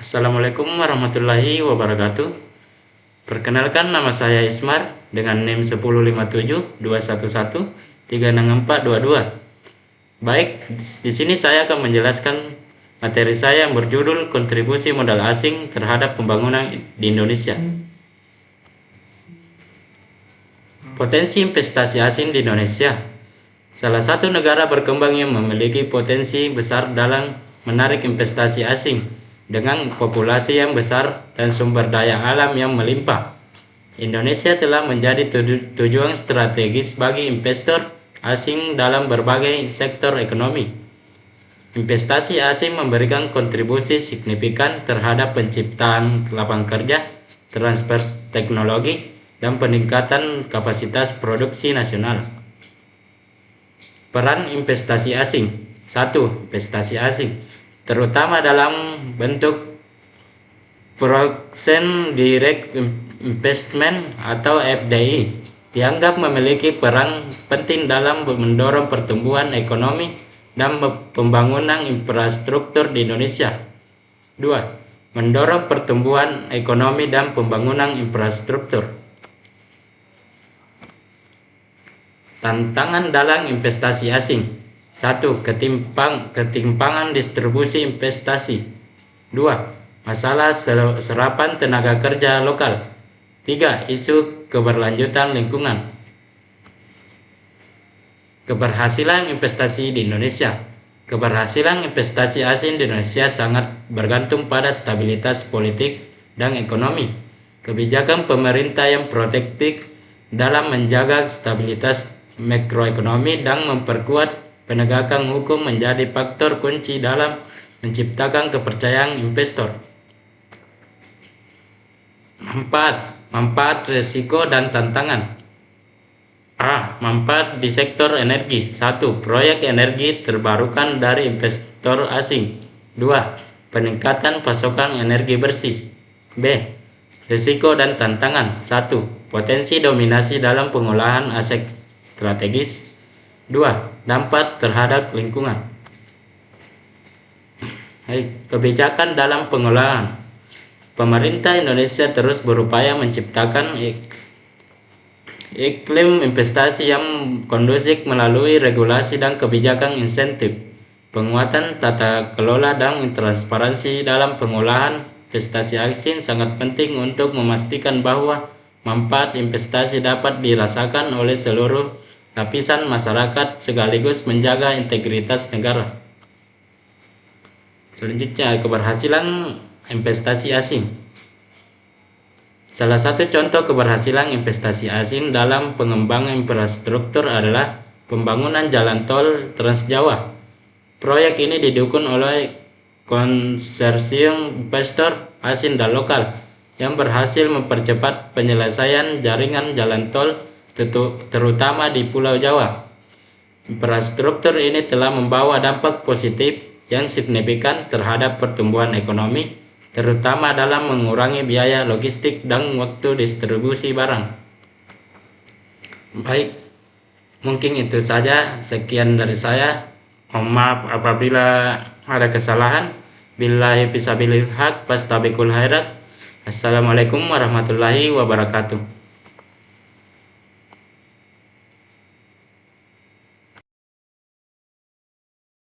Assalamualaikum warahmatullahi wabarakatuh. Perkenalkan, nama saya Ismar dengan NIM 10721136422. Baik, di sini saya akan menjelaskan materi saya yang berjudul kontribusi modal asing terhadap pembangunan di Indonesia. Potensi investasi asing di Indonesia. Salah satu negara berkembang yang memiliki potensi besar dalam menarik investasi asing dengan populasi yang besar dan sumber daya alam yang melimpah. Indonesia telah menjadi tujuan strategis bagi investor asing dalam berbagai sektor ekonomi. Investasi asing memberikan kontribusi signifikan terhadap penciptaan lapangan kerja, transfer teknologi, dan peningkatan kapasitas produksi nasional. Peran investasi asing. 1. Investasi asing, terutama dalam bentuk Foreign Direct Investment atau FDI, dianggap memiliki peran penting dalam mendorong pertumbuhan ekonomi dan pembangunan infrastruktur di Indonesia. 2. Mendorong pertumbuhan ekonomi dan pembangunan infrastruktur. Tantangan dalam investasi asing. 1. Ketimpangan distribusi investasi. 2. Masalah serapan tenaga kerja lokal. 3. Isu keberlanjutan lingkungan. Keberhasilan investasi di Indonesia. Keberhasilan investasi asing di Indonesia sangat bergantung pada stabilitas politik dan ekonomi. Kebijakan pemerintah yang protektif dalam menjaga stabilitas makroekonomi dan memperkuat penegakan hukum menjadi faktor kunci dalam menciptakan kepercayaan investor. 4. Manfaat, risiko, dan tantangan. A. Manfaat di sektor energi. 1. Proyek energi terbarukan dari investor asing. 2. Peningkatan pasokan energi bersih. B. Risiko dan tantangan. 1. Potensi dominasi dalam pengolahan aset strategis. 2. Dampak terhadap lingkungan. Kebijakan dalam pengolahan. Pemerintah Indonesia terus berupaya menciptakan iklim investasi yang kondusif melalui regulasi dan kebijakan insentif. Penguatan tata kelola dan transparansi dalam pengolahan investasi asing sangat penting untuk memastikan bahwa manfaat investasi dapat dirasakan oleh seluruh lapisan masyarakat sekaligus menjaga integritas negara. Selanjutnya, keberhasilan investasi asing. Salah satu contoh keberhasilan investasi asing dalam pengembangan infrastruktur adalah pembangunan jalan tol Trans Jawa. Proyek ini didukung oleh konsorsium investor asing dan lokal yang berhasil mempercepat penyelesaian jaringan jalan tol terutama di Pulau Jawa. Infrastruktur ini telah membawa dampak positif yang signifikan terhadap pertumbuhan ekonomi, terutama dalam mengurangi biaya logistik dan waktu distribusi barang. Baik, mungkin itu saja. Sekian dari saya. Mohon maaf apabila ada kesalahan. Billahi fisabilil haq fastabiqul khairat. Assalamualaikum warahmatullahi wabarakatuh.